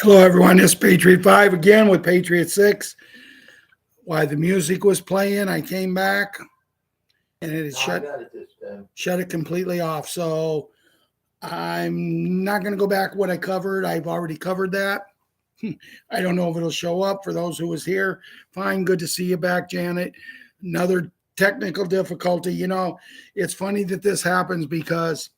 Hello, everyone. This is Patriot 5 again with Patriot 6. While the music was playing, I came back and it had shut it completely off. So I'm not going to go back what I covered. I've already covered that. I don't know if it'll show up for those who was here. Fine. Good to see you back, Janet. Another technical difficulty. You know, it's funny that this happens because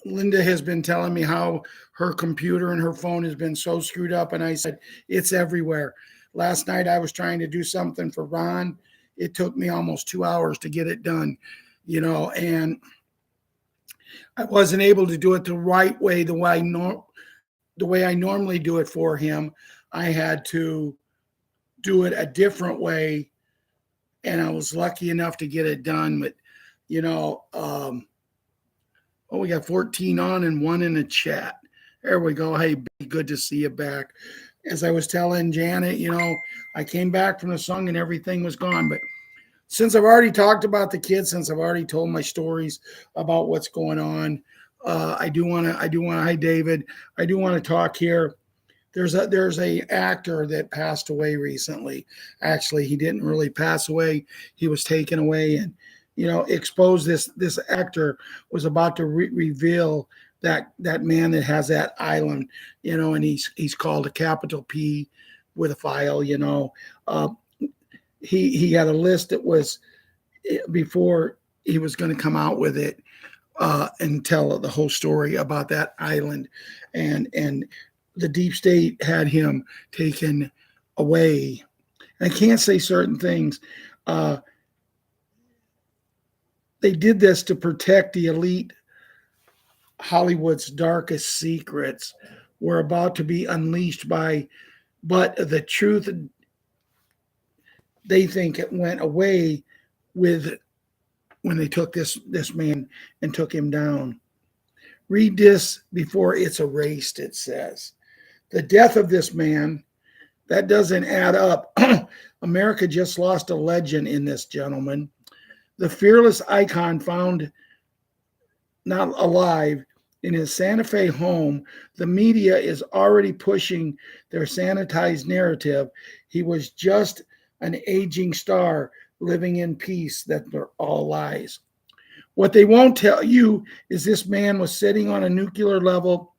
Linda has been telling me how her computer and her phone has been so screwed up. And I said, it's everywhere. Last night I was trying to do something for Ron. It took me almost 2 hours to get it done, you know, and I wasn't able to do it the right way, the way I normally do it for him. I had to do it a different way. And I was lucky enough to get it done. But, you know, we got 14 on and 1 in the chat. There we go. Hey, good to see you back. As I was telling Janet, you know, I came back from the song and everything was gone. But since I've already talked about the kids, since I've already told my stories about what's going on, I do want to, hi, David. I do want to talk here. There's a actor that passed away recently. Actually, he didn't really pass away. He was taken away and, you know, expose this actor was about to reveal that man that has that island, you know, and he's called a capital P with a file, you know. He had a list that was before he was going to come out with it and tell the whole story about that island, and the deep state had him taken away. And I can't say certain things. They did this to protect the elite. Hollywood's darkest secrets were about to be unleashed but the truth, they think it went away with when they took this man and took him down. Read this before it's erased, it says. The death of this man, that doesn't add up. America just lost a legend in this gentleman. The fearless icon found not alive in his Santa Fe home. The media is already pushing their sanitized narrative. He was just an aging star living in peace. That they're all lies. What they won't tell you is this man was sitting on a nuclear level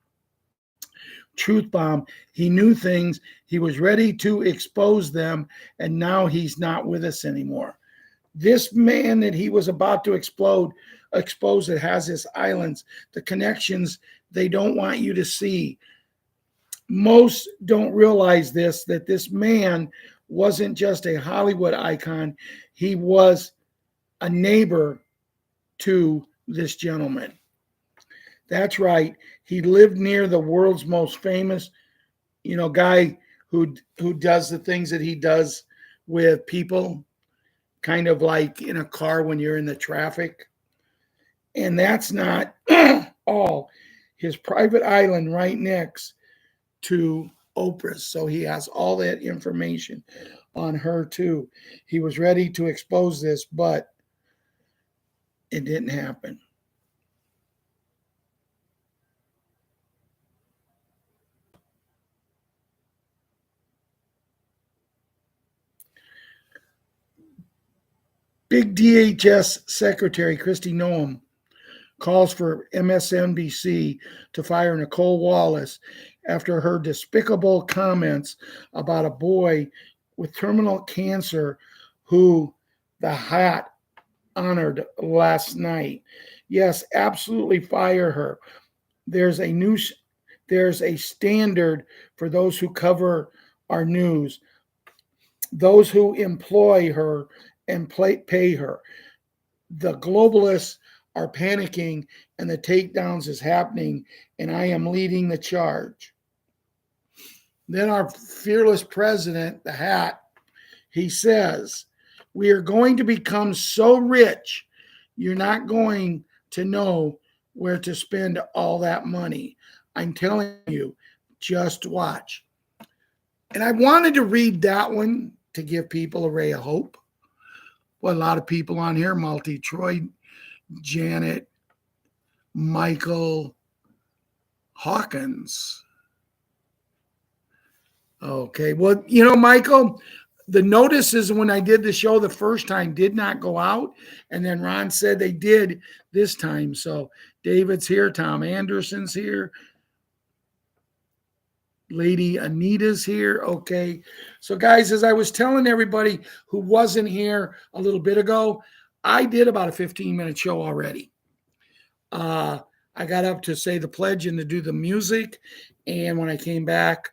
truth bomb. He knew things. He was ready to expose them, and now he's not with us anymore. This man that he was about to expose that has his islands, the connections they don't want you to see. Most don't realize this, that this man wasn't just a Hollywood icon. He was a neighbor to this gentleman. That's right. He lived near the world's most famous, you know, guy who does the things that he does with people, kind of like in a car when you're in the traffic. And that's not all. His private island right next to Oprah's. So he has all that information on her too. He was ready to expose this, but it didn't happen. Big DHS Secretary Kristi Noem calls for MSNBC to fire Nicole Wallace after her despicable comments about a boy with terminal cancer who the Hat honored last night. Yes, absolutely fire her. There's a standard for those who cover our news, those who employ her and pay her. The globalists are panicking and the takedowns is happening, and I am leading the charge. Then our fearless president, the Hat, he says, we are going to become so rich, you're not going to know where to spend all that money. I'm telling you, just watch. And I wanted to read that one to give people a ray of hope. Well, a lot of people on here, Troy, Janet, Michael, Hawkins. Okay. Well, you know, Michael, the notices when I did the show the first time did not go out. And then Ron said they did this time. So David's here. Tom Anderson's here. Lady Anita's here. Okay. So, guys, as I was telling everybody who wasn't here a little bit ago, I did about a 15-minute show already. I got up to say the pledge and to do the music. And when I came back,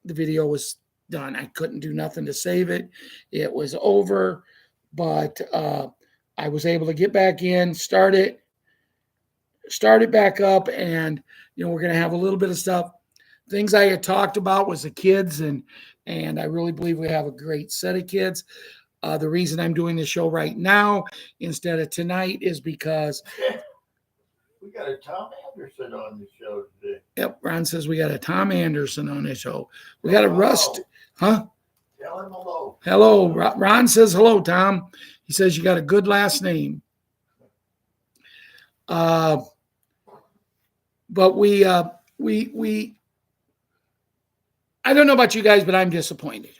the video was done. I couldn't do nothing to save it. It was over. But I was able to get back in, start it back up. And, you know, we're going to have a little bit of stuff. Things I had talked about was the kids, and I really believe we have a great set of kids. The reason I'm doing the show right now instead of tonight is because we got a Tom Anderson on the show today. Yep, Ron says we got a Tom Anderson on the show. We got a Rust, huh? Tell him hello. Hello, Ron says hello, Tom. He says you got a good last name. But we I don't know about you guys, but I'm disappointed.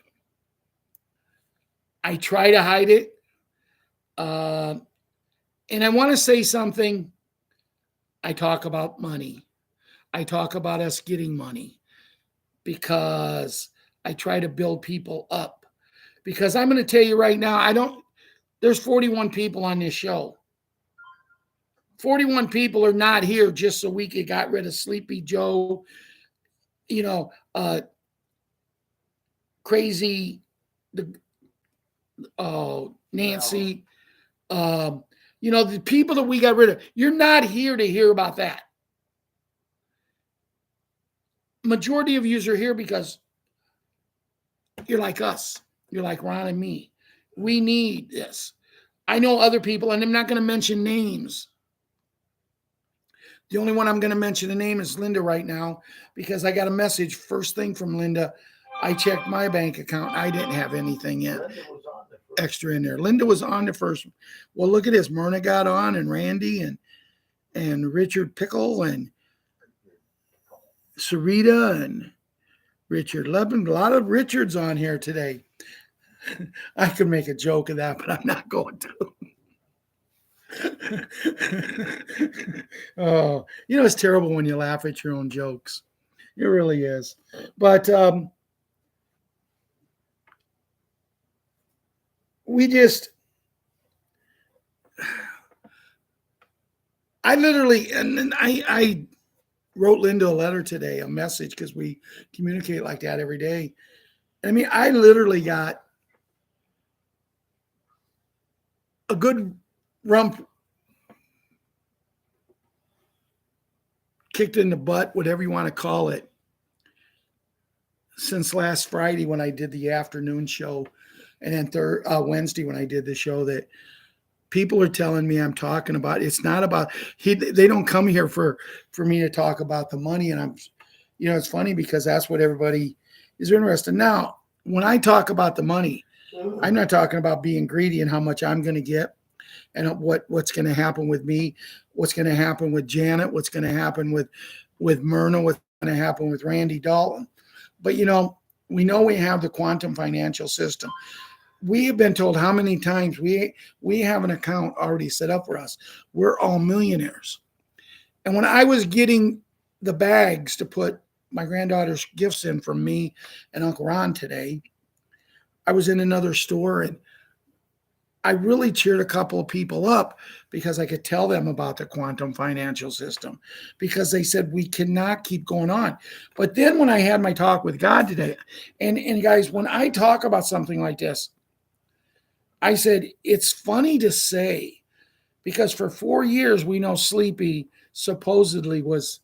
I try to hide it. And I want to say something. I talk about money. I talk about us getting money because I try to build people up. Because I'm going to tell you right now, there's 41 people on this show. 41 people are not here just so we could got rid of Sleepy Joe, you know, crazy, Nancy, you know, the people that we got rid of. You're not here to hear about that. Majority of you are here because you're like us. You're like Ron and me. We need this. I know other people, and I'm not going to mention names. The only one I'm going to mention the name is Linda right now because I got a message first thing from Linda. I checked my bank account. I didn't have anything yet extra in there. Linda was on the first one. Well, look at this. Myrna got on, and Randy and Richard Pickle and Sarita and Richard Levin. A lot of Richards on here today. I could make a joke of that, but I'm not going to. Oh, you know, it's terrible when you laugh at your own jokes. It really is. But I literally, and then I wrote Linda a letter today, a message, because we communicate like that every day. I mean, I literally got a good rump kicked in the butt, whatever you want to call it, since last Friday when I did the afternoon show, and then Wednesday when I did the show, that people are telling me I'm talking about. It's not about they don't come here for me to talk about the money, and I'm, you know, it's funny because that's what everybody is interested in. Now, when I talk about the money, I'm not talking about being greedy and how much I'm going to get and what's going to happen with me, what's going to happen with Janet, what's going to happen with Myrna, what's going to happen with Randy Dalton. But, you know we have the quantum financial system. We have been told how many times we have an account already set up for us. We're all millionaires. And when I was getting the bags to put my granddaughter's gifts in from me and Uncle Ron today, I was in another store and I really cheered a couple of people up because I could tell them about the quantum financial system, because they said we cannot keep going on. But then when I had my talk with God today, and guys, when I talk about something like this, I said, it's funny to say, because for 4 years, we know Sleepy supposedly was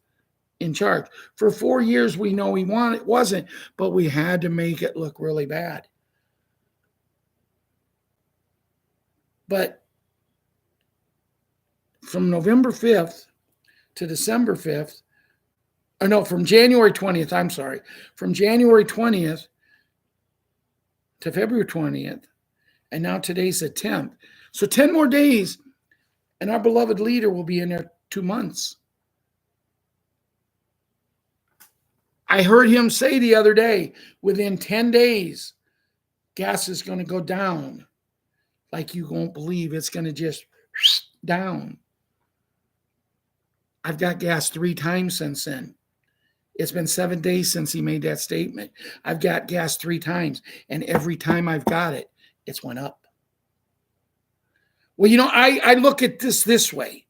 in charge. For 4 years, we know he wasn't, but we had to make it look really bad. But from November 5th to December 5th, or no, from January 20th, I'm sorry, from January 20th to February 20th, and now today's the 10th. So 10 more days, and our beloved leader will be in there 2 months. I heard him say the other day, within 10 days, gas is going to go down. Like you won't believe, it's going to just down. I've got gas 3 times since then. It's been 7 days since he made that statement. I've got gas 3 times, and every time I've got it, it's went up. Well, I look at this way.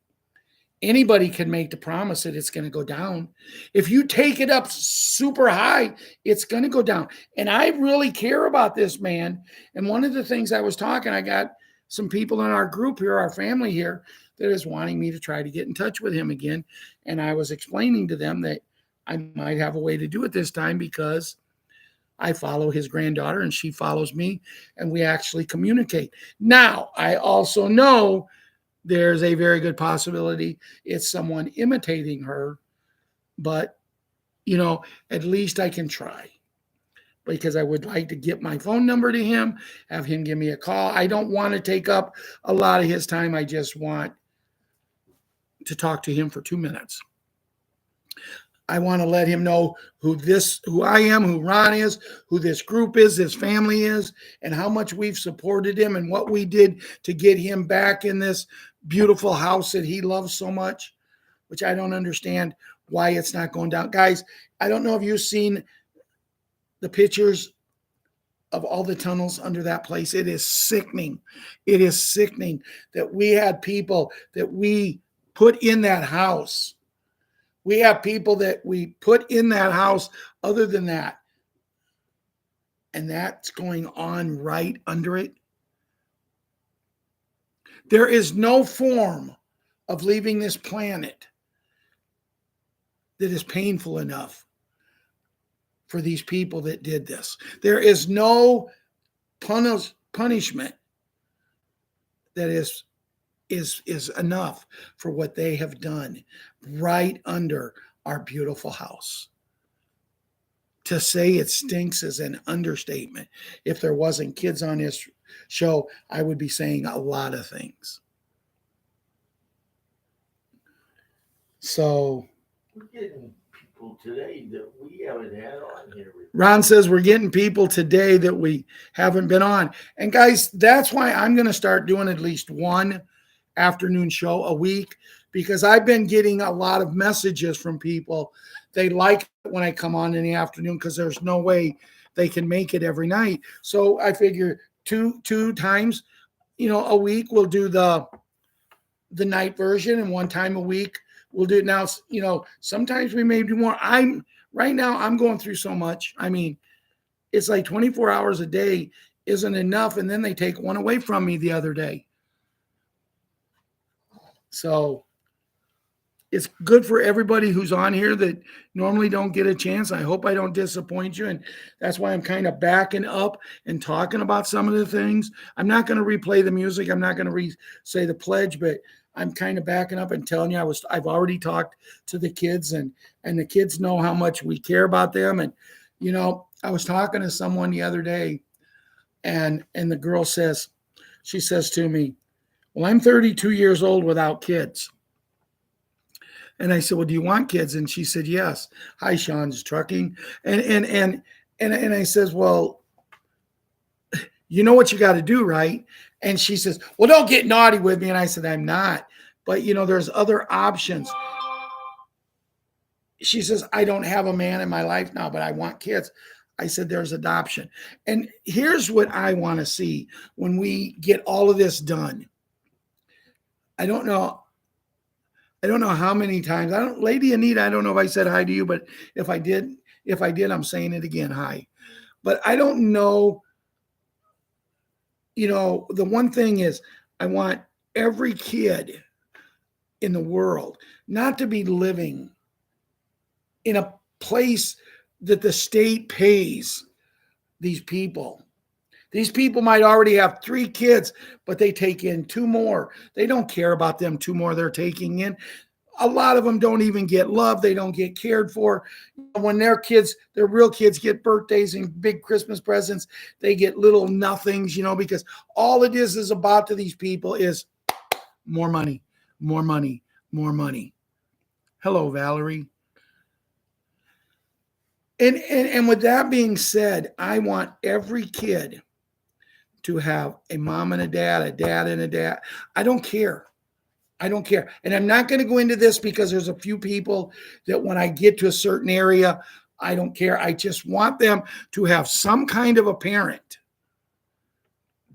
Anybody can make the promise that it's going to go down. If you take it up super high, it's going to go down. And I really care about this man. And one of the things I was talking, I got some people in our group here, our family here, that is wanting me to try to get in touch with him again. And I was explaining to them that I might have a way to do it this time because I follow his granddaughter and she follows me and we actually communicate. Now, I also know there's a very good possibility it's someone imitating her, but, at least I can try because I would like to get my phone number to him, have him give me a call. I don't want to take up a lot of his time. I just want to talk to him for 2 minutes. I want to let him know who I am, who Ron is, who this group is, his family is, and how much we've supported him and what we did to get him back in this beautiful house that he loves so much, which I don't understand why it's not going down. Guys, I don't know if you've seen the pictures of all the tunnels under that place. It is sickening. It is sickening that we had people that we put in that house. We have people that we put in that house other than that. And that's going on right under it. There is no form of leaving this planet that is painful enough for these people that did this. There is no punishment that is enough for what they have done right under our beautiful house. To say it stinks is an understatement. If there wasn't kids on this show, I would be saying a lot of things. So we're getting people today that we haven't had on here. Ron says we're getting people today that we haven't been on. And guys, that's why I'm going to start doing at least one afternoon show a week, because I've been getting a lot of messages from people. They like it when I come on in the afternoon because there's no way they can make it every night. So I figure two times, a week we'll do the night version, and one time a week we'll do it. Now, sometimes we may do more. Right now I'm going through so much. I mean, it's like 24 hours a day isn't enough. And then they take one away from me the other day. So it's good for everybody who's on here that normally don't get a chance. I hope I don't disappoint you. And that's why I'm kind of backing up and talking about some of the things. I'm not going to replay the music. I'm not going to say the pledge, but I'm kind of backing up and telling you I've already talked to the kids, and the kids know how much we care about them. And, I was talking to someone the other day, and the girl says to me, well, I'm 32 years old without kids. And I said, well, do you want kids? And she said, yes. Hi, Sean's Trucking. And I says, well, you know what you got to do, right? And she says, well, don't get naughty with me. And I said, I'm not. But, there's other options. She says, I don't have a man in my life now, but I want kids. I said, there's adoption. And here's what I want to see when we get all of this done. I don't know how many times. Lady Anita, I don't know if I said hi to you, but if I did, I'm saying it again, hi. But I don't know. The one thing is, I want every kid in the world not to be living in a place that the state pays these people. These people might already have 3 kids, but they take in 2 more. They don't care about them 2 more they're taking in. A lot of them don't even get love. They don't get cared for. When their real kids get birthdays and big Christmas presents, they get little nothings, because all it is about to these people is more money, more money, more money. Hello, Valerie. And with that being said, I want every kid to have a mom and a dad and a dad. I don't care. I don't care. And I'm not going to go into this because there's a few people that when I get to a certain area, I don't care. I just want them to have some kind of a parent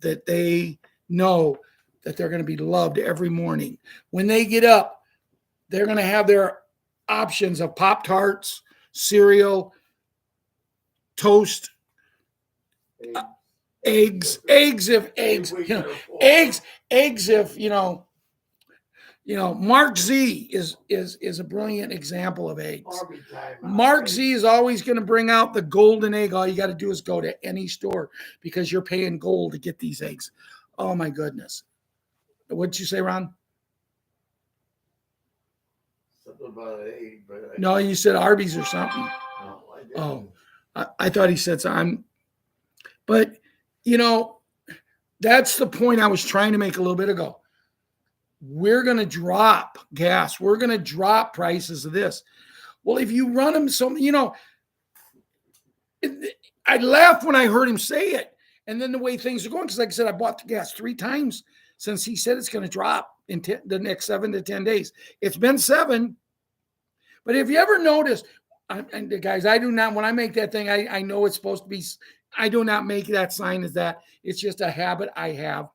that they know that they're going to be loved every morning. When they get up, they're going to have their options of Pop-Tarts, cereal, toast, eggs if Mark Z is a brilliant example of eggs. Mark Z is always going to bring out the golden egg. All you got to do is go to any store because you're paying gold to get these eggs. Oh my goodness. What'd you say, Ron? Something about an egg, but No, you said Arby's or something. No, I didn't. Oh, I thought he said something. But, that's the point I was trying to make a little bit ago. We're going to drop gas. We're going to drop prices of this. Well, if you run them, I laughed when I heard him say it. And then the way things are going, because like I said, I bought the gas 3 times since he said it's going to drop in the next 7 to 10 days. It's been 7. But if you ever notice, and guys, I do not, when I make that thing, I know it's supposed to be, I do not make that sign as that. It's just a habit I have.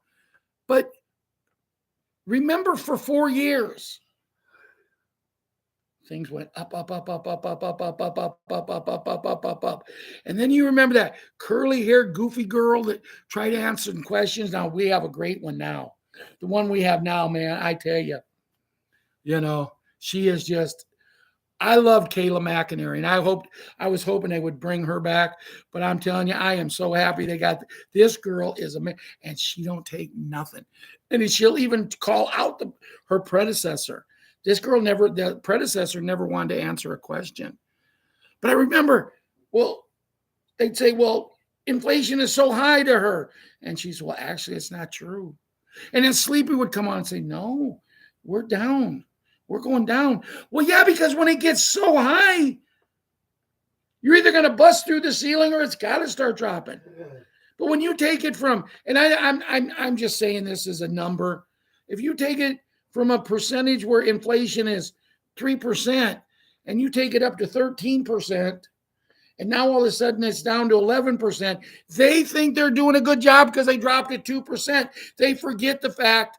But remember, for 4 years, things went up. And then you remember that curly-haired, goofy girl that tried answering questions. Now, we have a great one now. The one we have now, man, I tell you, she is just, I love Kayla McInerney, and I was hoping they would bring her back, but I'm telling you, I am so happy they got this girl is and she don't take nothing. And she'll even call out her predecessor. This girl the predecessor never wanted to answer a question. But I remember, they'd say, inflation is so high to her. And she said, actually, it's not true. And then Sleepy would come on and say, no, we're down. We're going down. Well, yeah, because when it gets so high, you're either going to bust through the ceiling or it's got to start dropping. But when you take it from, and I'm just saying this as a number, if you take it from a percentage where inflation is 3% and you take it up to 13%, and now all of a sudden it's down to 11%, they think they're doing a good job because they dropped it 2%. They forget the fact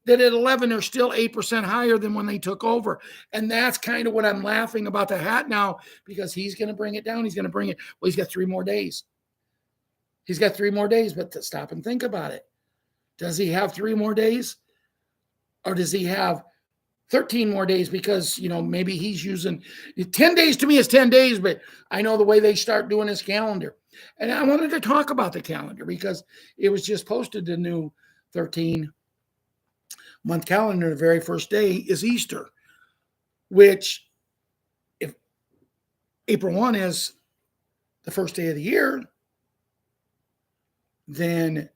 that at 11, they're still 8% higher than when they took over. And that's kind of what I'm laughing about the hat now, because he's going to bring it down. He's going to bring it. Well, he's got 3 more days. He's got 3 more days, but to stop and think about it. Does he have 3 more days? Or does he have 13 more days? Because, maybe he's using 10 days. To me is 10 days, but I know the way they start doing his calendar. And I wanted to talk about the calendar because it was just posted, the new 13-month calendar. The very first day is Easter, which if April 1 is the first day of the year, then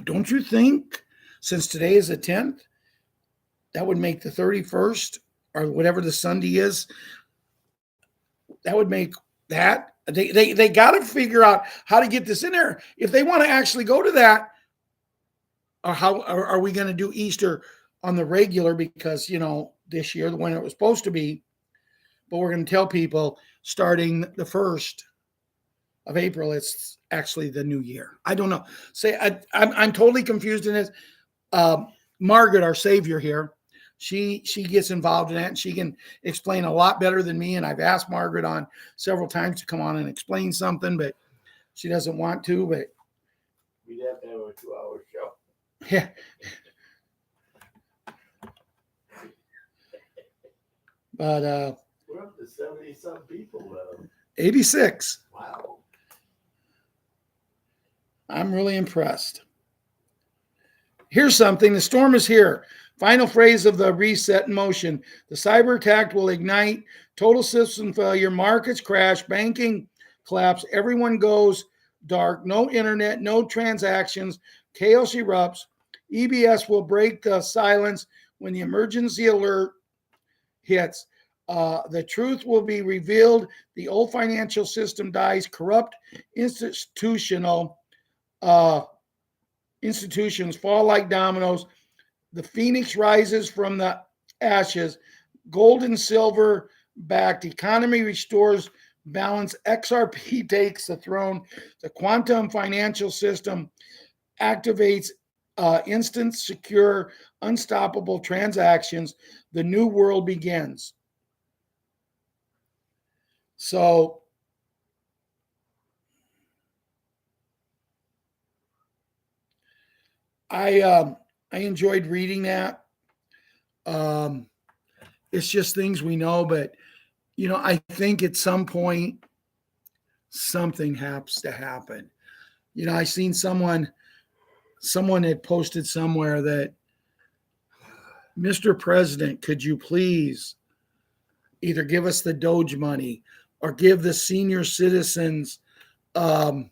don't you think, since today is the 10th, that would make the 31st or whatever the Sunday is, that would make that. They got to figure out how to get this in there. If they want to actually go to that, or how are we going to do Easter on the regular? Because, this year, when it was supposed to be, but we're going to tell people starting the 1st of April, it's actually the new year. I don't know. I'm totally confused in this. Margaret, our savior here, she gets involved in that, and she can explain a lot better than me. And I've asked Margaret on several times to come on and explain something, but she doesn't want to. But we'd have to have a 2-hour show. Yeah. But we're up to 70-some people. 86. Wow. I'm really impressed. Here's something. The storm is here. Final phrase of the reset in motion. The cyber attack will ignite total system failure. Markets crash. Banking collapse. Everyone goes dark. No internet. No transactions. Chaos erupts. EBS will break the silence when the emergency alert hits. The truth will be revealed. The old financial system dies. Corrupt institutions fall like dominoes. The phoenix rises from the ashes. Gold and silver backed. Economy restores balance. XRP takes the throne. The quantum financial system activates instant, secure, unstoppable transactions. The new world begins. So I enjoyed reading that. It's just things we know, but I think at some point something has to happen. I seen someone had posted somewhere that, Mr. President, could you please either give us the DOGE money or give the senior citizens their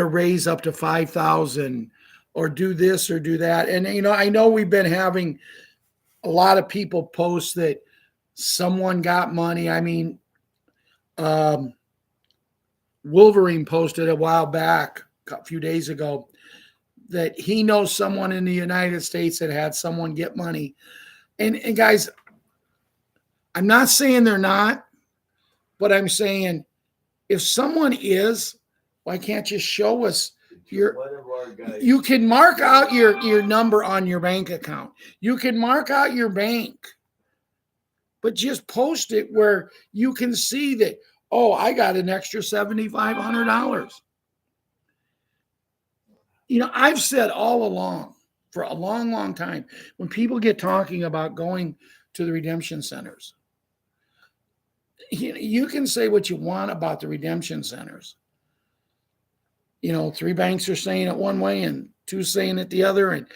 raise up to 5,000, or do this or do that. And I know we've been having a lot of people post that someone got money. I mean, Wolverine posted a while back, a few days ago, that he knows someone in the United States that had someone get money. And guys, I'm not saying they're not, but I'm saying if someone is, why can't you show us you can mark out your number on your bank account. You can mark out your bank, but just post it where you can see that, oh, I got an extra $7,500. I've said all along, for a long, long time, when people get talking about going to the redemption centers, you can say what you want about the redemption centers. 3 banks are saying it one way and 2 saying it the other, and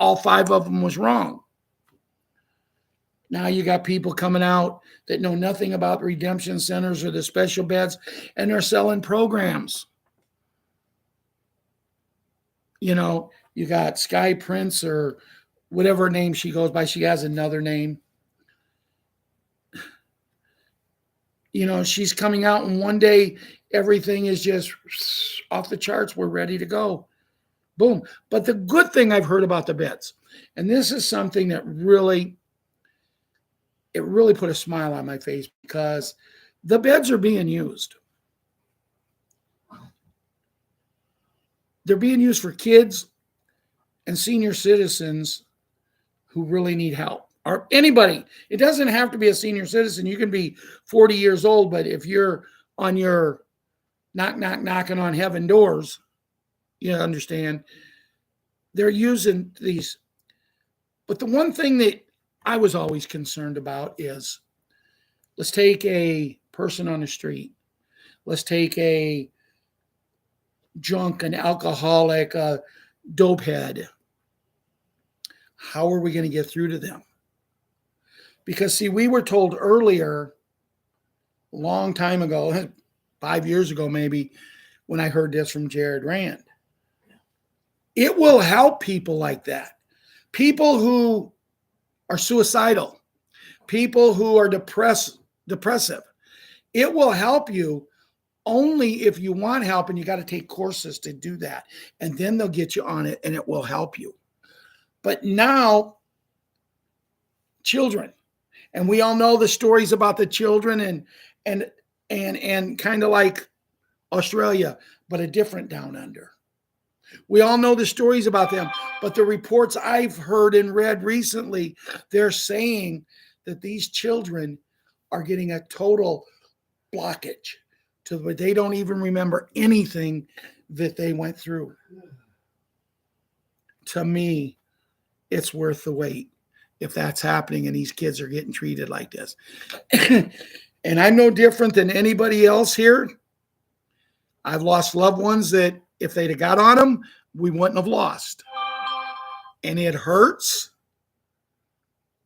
all 5 of them was wrong. Now you got people coming out that know nothing about redemption centers or the special beds, and they're selling programs. You got Sky Prince, or whatever name she goes by. She has another name. She's coming out, and one day everything is just off the charts. We're ready to go. Boom. But the good thing I've heard about the beds, and this is something that really put a smile on my face, because the beds are being used. They're being used for kids and senior citizens who really need help, or anybody. It doesn't have to be a senior citizen. You can be 40 years old, but if you're on your knocking on heaven doors, you understand, they're using these. But the one thing that I was always concerned about is, let's take a person on the street. Let's take a drunk, an alcoholic, a dope head. How are we going to get through to them? Because, see, we were told earlier, a long time ago, 5 years ago maybe, when I heard this from Jared Rand, it will help people like that. People who are suicidal, people who are depressive. It will help you only if you want help, and you got to take courses to do that. And then they'll get you on it, and it will help you. But now, children, and we all know the stories about the children, and kind of like Australia, but a different down under. We all know the stories about them, but the reports I've heard and read recently, they're saying that these children are getting a total blockage to where they don't even remember anything that they went through. To me, it's worth the wait if that's happening and these kids are getting treated like this. And I'm no different than anybody else here. I've lost loved ones that if they'd have got on them, we wouldn't have lost. And it hurts,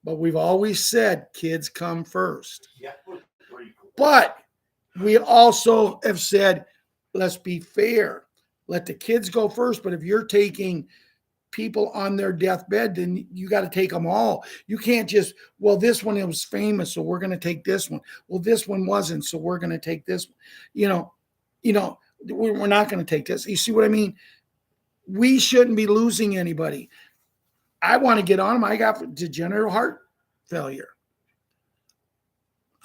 but we've always said kids come first. Yeah, pretty cool. But we also have said, let's be fair. Let the kids go first, but if you're taking people on their deathbed, then you got to take them all. You can't just, well, this one was famous, so we're going to take this one. Well, this one wasn't, so we're going to take this one. We're not going to take this. You see what I mean? We shouldn't be losing anybody. I want to get on them. I got degenerative heart failure.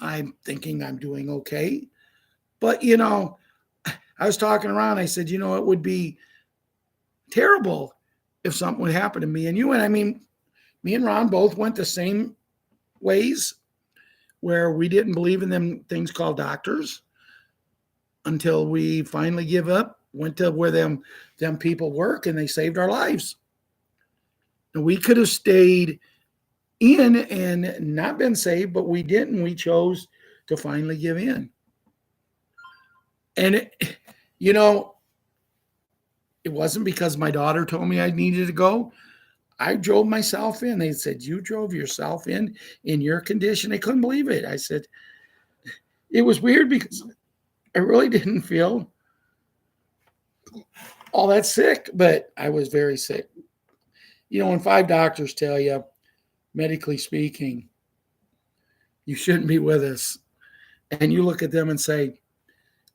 I'm thinking I'm doing okay. But, I was talking around. I said, it would be terrible if something would happen to me and you. And I mean, me and Ron both went the same ways where we didn't believe in them things called doctors until we finally give up, went to where them people work, and they saved our lives. And we could have stayed in and not been saved, but we didn't. We chose to finally give in. And, it wasn't because my daughter told me I needed to go. I drove myself in. They said, you drove yourself in your condition. They couldn't believe it. I said, it was weird because I really didn't feel all that sick, but I was very sick. When 5 doctors tell you, medically speaking, you shouldn't be with us, and you look at them and say,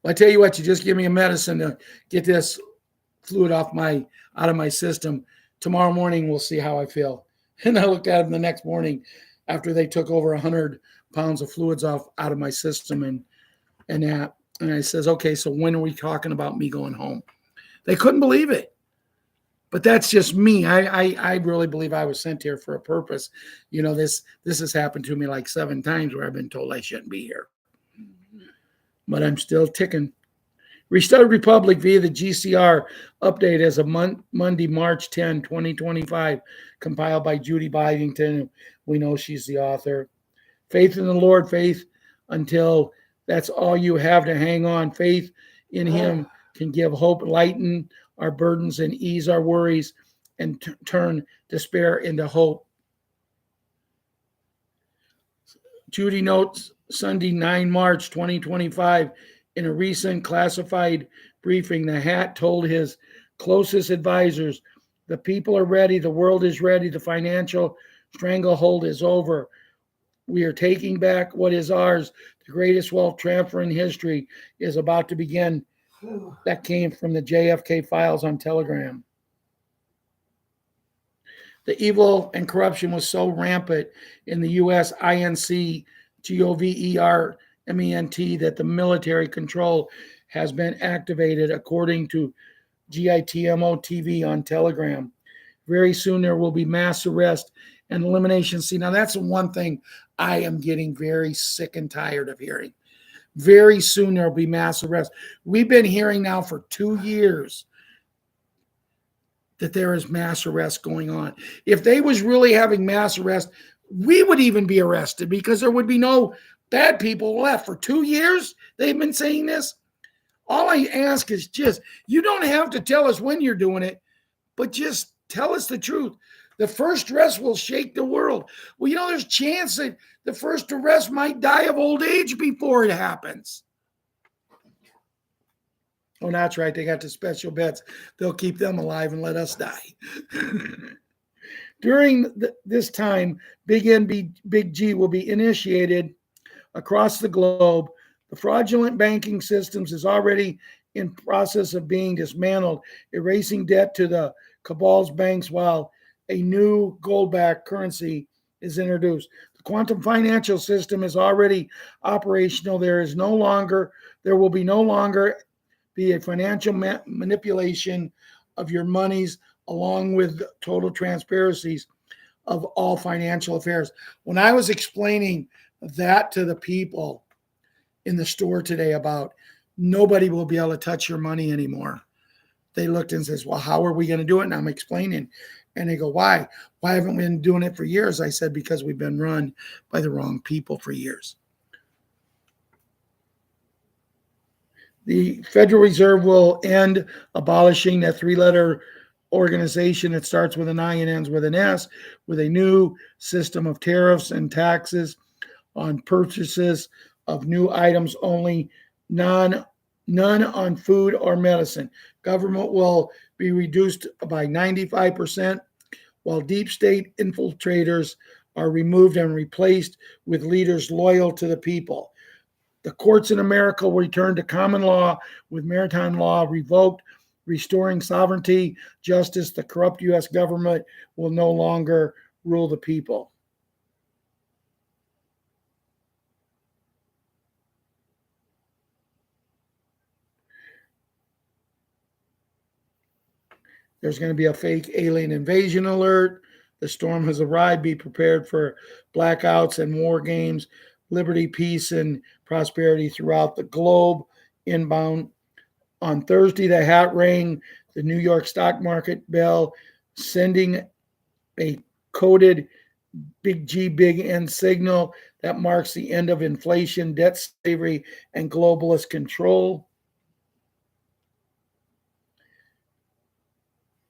well, I tell you what, you just give me a medicine to get this fluid out of my system. Tomorrow morning, we'll see how I feel. And I looked at them the next morning after they took over 100 pounds of fluids out of my system and that. And I says, okay, so when are we talking about me going home? They couldn't believe it. But that's just me. I really believe I was sent here for a purpose. This has happened to me like 7 times where I've been told I shouldn't be here. But I'm still ticking. Restored Republic via the GCR update as of Monday, March 10, 2025, compiled by Judy Bidington. We know she's the author. Faith in the Lord, faith until that's all you have to hang on. Faith in Him can give hope, lighten our burdens, and ease our worries, and turn despair into hope. Judy notes Sunday, 9 March 2025, in a recent classified briefing, the Hat told his closest advisors, the people are ready, the world is ready, the financial stranglehold is over. We are taking back what is ours. The greatest wealth transfer in history is about to begin. That came from the JFK files on Telegram. The evil and corruption was so rampant in the U.S. INC GOVERNMENT that the military control has been activated, according to GITMO TV on Telegram. Very soon there will be mass arrest and elimination. See, now that's the one thing I am getting very sick and tired of hearing. Very soon there will be mass arrest. We've been hearing now for 2 years that there is mass arrest going on. If they was really having mass arrest, we would even be arrested because there would be no bad people left. For 2 years, they've been saying this. All I ask is just, you don't have to tell us when you're doing it, but just tell us the truth. The first arrest will shake the world. Well, there's a chance that the first arrest might die of old age before it happens. Oh, that's right. They got the special beds. They'll keep them alive and let us die. During this time, Big N, Big G will be initiated across the globe. The fraudulent banking systems is already in process of being dismantled, erasing debt to the cabal's banks while a new gold-backed currency is introduced. The quantum financial system is already operational. There will no longer be a financial manipulation of your monies, along with total transparencies of all financial affairs. When I was explaining that to the people in the store today about nobody will be able to touch your money anymore, they looked and says, well, how are we going to do it? And I'm explaining. And they go, why? Why haven't we been doing it for years? I said, because we've been run by the wrong people for years. The Federal Reserve will end abolishing that 3-letter organization that starts with an I and ends with an S, with a new system of tariffs and taxes on purchases of new items only. none on food or medicine. Government will be reduced by 95%, while deep state infiltrators are removed and replaced with leaders loyal to the people. The courts in America will return to common law with maritime law revoked, restoring sovereignty, justice. The corrupt U.S. government will no longer rule the people. There's going to be a fake alien invasion alert. The storm has arrived. Be prepared for blackouts and war games. Liberty, peace, and prosperity throughout the globe. Inbound. On Thursday, the hat rang. The New York stock market bell, sending a coded big G, big N signal that marks the end of inflation, debt slavery, and globalist control.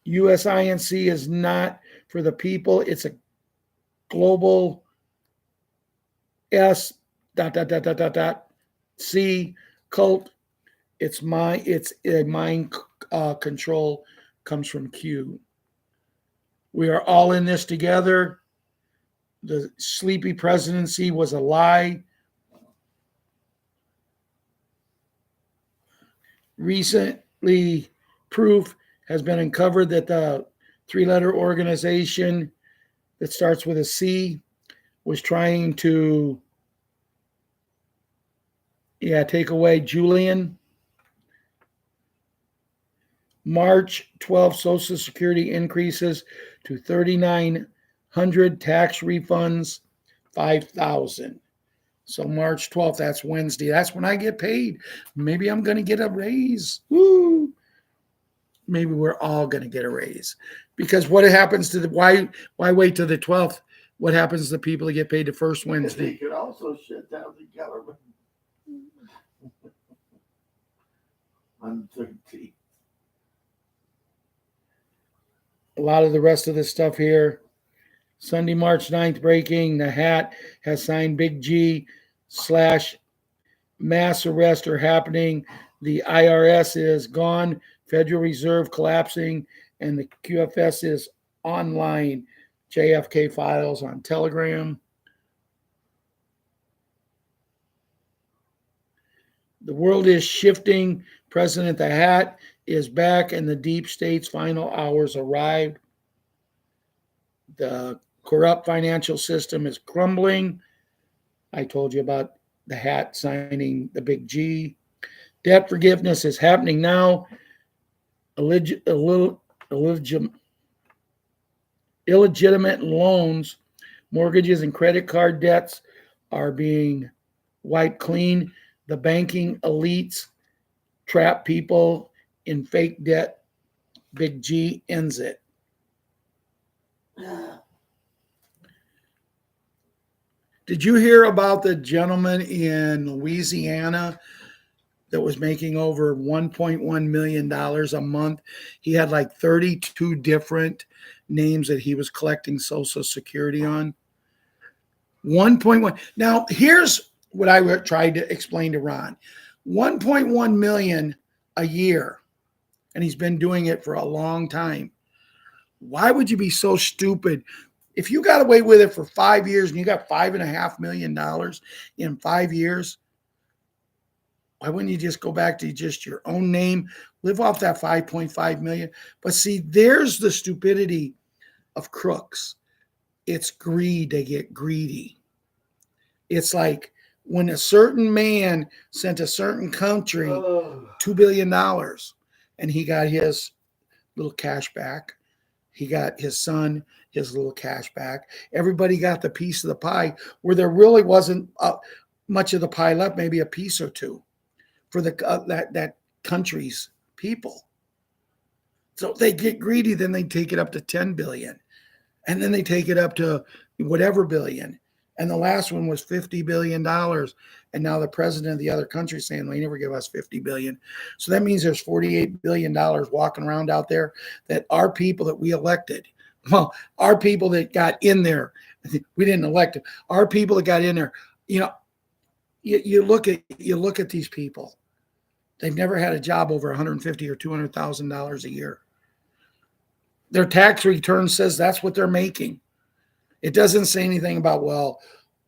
USINC is not for the people. It's a global S C cult. It's a mind control comes from Q. We are all in this together. The sleepy presidency was a lie. Recently, proof has been uncovered that the three-letter organization that starts with a C was trying to take away Julian. March 12th, Social Security increases to $3,900, tax refunds $5,000. So March 12th, that's Wednesday. That's when I get paid. Maybe I'm going to get a raise. Woo! Maybe we're all going to get a raise. Because what happens to why wait till the 12th? What happens to the people that get paid the first Wednesday? They could also shut down the government on 13th. A lot of the rest of this stuff here. Sunday, March 9th, breaking. The hat has signed Big G / mass arrests are happening. The IRS is gone. Federal Reserve collapsing. And the QFS is online. JFK files on Telegram. The world is shifting. President the Hat is back, and the deep state's final hours arrived. The corrupt financial system is crumbling. I told you about the Hat signing the Big G. Debt forgiveness is happening now. Illegitimate loans, mortgages, and credit card debts are being wiped clean. The banking elites trap people in fake debt. Big G ends it. Did you hear about the gentleman in Louisiana that was making over $1.1 million a month? He had like 32 different names that he was collecting Social Security on. 1.1. Now, here's what I tried to explain to Ron. 1.1 million a year, and he's been doing it for a long time. Why would you be so stupid? If you got away with it for 5 years and you got $5.5 million in 5 years, why wouldn't you just go back to just your own name, live off that 5.5 million? But see, there's the stupidity of crooks. It's greed. They get greedy. It's like when a certain man sent a certain country $2 billion and he got his little cash back. He got his son his little cash back. Everybody got the piece of the pie where there really wasn't much of the pie left, maybe a piece or two for the that country's people. So they get greedy, then they take it up to 10 billion. And then they take it up to whatever billion. And the last one was $50 billion. And now the president of the other country is saying, well, you never give us $50 billion. So that means there's $48 billion walking around out there that our people that we elected, well, our people that got in there, we didn't elect them. Our people that got in there, you know, you look at these people. They've never had a job over $150,000 or $200,000 a year. Their tax return says that's what they're making. It doesn't say anything about, well,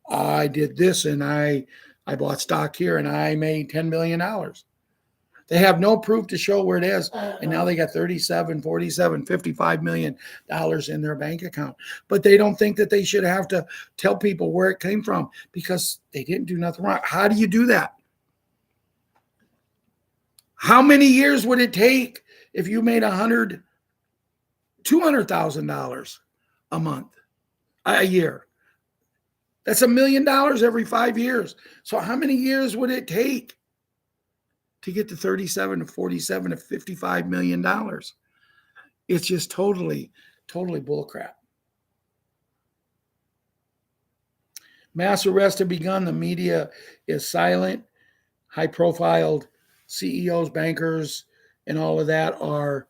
I did this and I bought stock here and I made $10 million. They have no proof to show where it is. And now they got 37, 47, $55 million in their bank account. But they don't think that they should have to tell people where it came from because they didn't do nothing wrong. How do you do that? How many years would it take if you made $200,000 a month, a year? That's $1 million every 5 years. So how many years would it take to get to 37 to 47 to $55 million? It's just totally bullcrap. Mass arrests have begun. The media is silent. High-profiled CEOs, bankers, and all of that are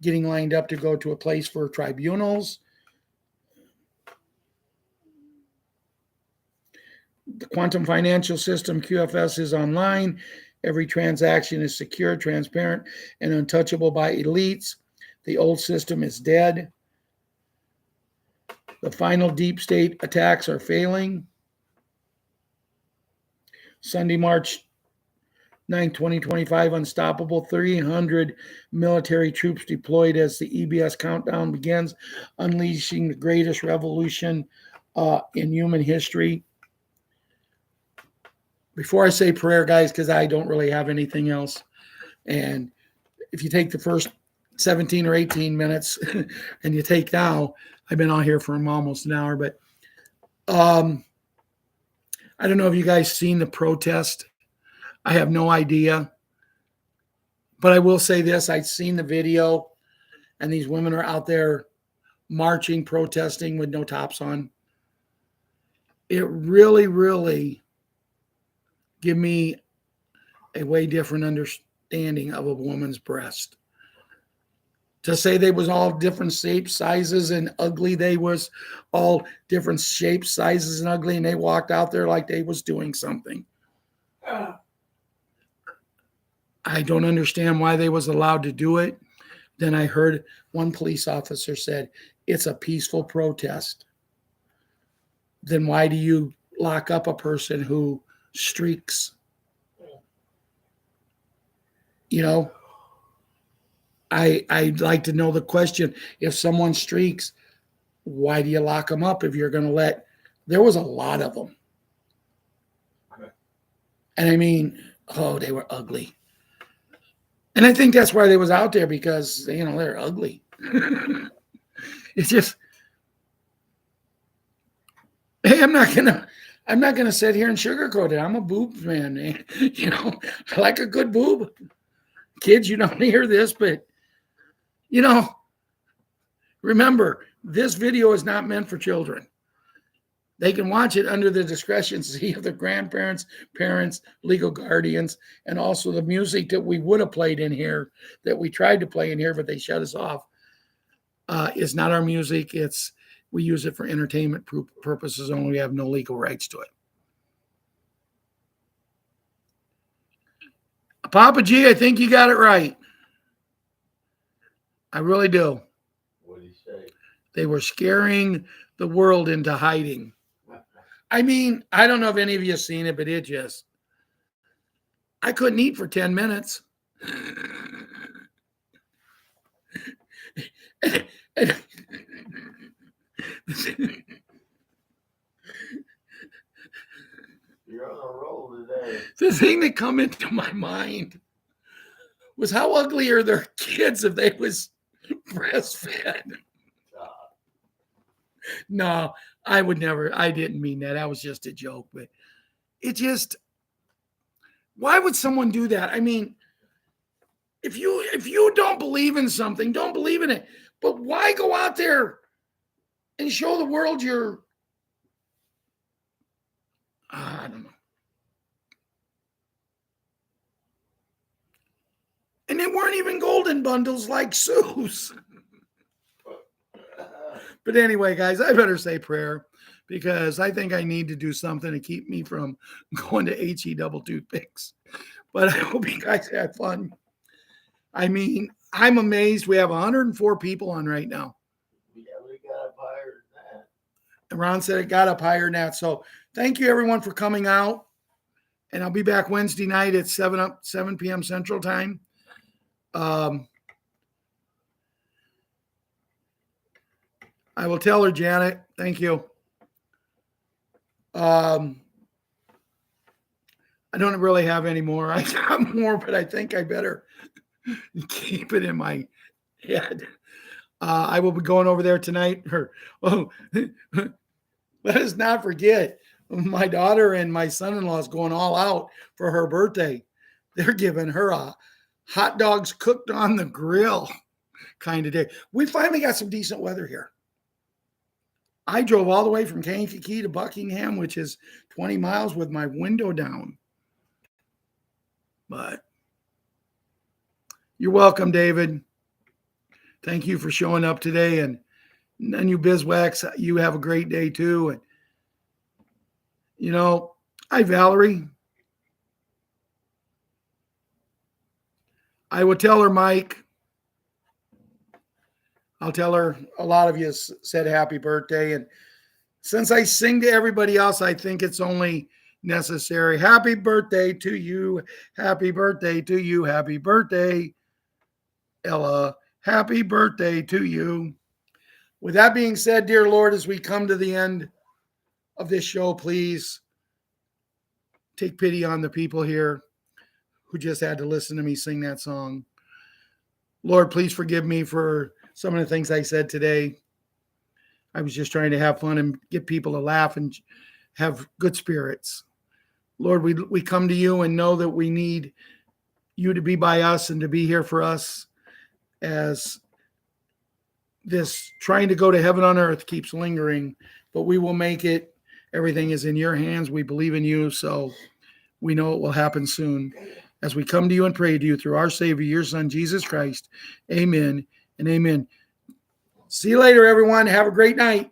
getting lined up to go to a place for tribunals. The quantum financial system, QFS, is online. Every transaction is secure, transparent, and untouchable by elites. The old system is dead. The final deep state attacks are failing. Sunday, March 9, 2025, unstoppable. 300 military troops deployed as the EBS countdown begins, unleashing the greatest revolution in human history. Before I say prayer, guys, because I don't really have anything else, and if you take the first 17 or 18 minutes and you take now, I've been on here for almost an hour, but I don't know if you guys seen the protest. I have no idea, but I will say this. I've seen the video, and these women are out there marching, protesting with no tops on. It really give me a way different understanding of a woman's breast. To say they was all different shapes, sizes, and ugly, they was all different shapes, sizes, and ugly, and they walked out there like they was doing something. I don't understand why they was allowed to do it. Then I heard one police officer said, it's a peaceful protest. Then why do you lock up a person who streaks? You know, I'd like to know the question. If someone streaks, why do you lock them up if you're going to let? There was a lot of them. And I mean, oh, they were ugly. And I think that's why they was out there, because, you know, they're ugly. It's just, hey, I'm not gonna sit here and sugarcoat it. I'm a boobs man, man. You know, I like a good boob. Kids, you don't hear this, but you know, remember, this video is not meant for children. They can watch it under the discretion of their grandparents, parents, legal guardians, and also the music that we would have played in here, that we tried to play in here, but they shut us off. It's not our music. We use it for entertainment purposes only. We have no legal rights to it. Papa G, I think you got it right. I really do. What did he say? They were scaring the world into hiding. I mean, I don't know if any of you have seen it, but I couldn't eat for 10 minutes. You're on a roll today. The thing that come into my mind was how ugly are their kids if they was breastfed. No, I would never. I didn't mean that. That was just a joke. But it just, why would someone do that? I mean, if you don't believe in something, don't believe in it. But why go out there and show the world your, I don't know. And they weren't even golden bundles like Sue's. But anyway, guys, I better say prayer. because I think I need to do something to keep me from going to HE double toothpicks. But I hope you guys had fun. I mean, I'm amazed. We have 104 people on right now. Yeah, we got up higher than that. And Ron said it got up higher than that. So thank you everyone for coming out. And I'll be back Wednesday night at 7 p.m. Central Time. I will tell her, Janet. Thank you. I don't really have any more. I got more, but I think I better keep it in my head. I will be going over there tonight. Let us not forget, my daughter and my son-in-law is going all out for her birthday. They're giving her a hot dogs cooked on the grill kind of day. We finally got some decent weather here. I drove all the way from Kankakee to Buckingham, which is 20 miles with my window down. But you're welcome, David. Thank you for showing up today. And you Bizwax, you have a great day too. And, hi, Valerie. I will tell her, Mike. I'll tell her a lot of you said happy birthday. And since I sing to everybody else, I think it's only necessary. Happy birthday to you. Happy birthday to you. Happy birthday, Ella. Happy birthday to you. With that being said, dear Lord, as we come to the end of this show, please take pity on the people here who just had to listen to me sing that song. Lord, please forgive me for some of the things I said today. I was just trying to have fun and get people to laugh and have good spirits. Lord, we come to you and know that we need you to be by us and to be here for us as this trying to go to heaven on earth keeps lingering, but we will make it. Everything is in your hands. We believe in you, so we know it will happen soon. As we come to you and pray to you through our Savior, your Son, Jesus Christ. Amen and amen. See you later, everyone. Have a great night.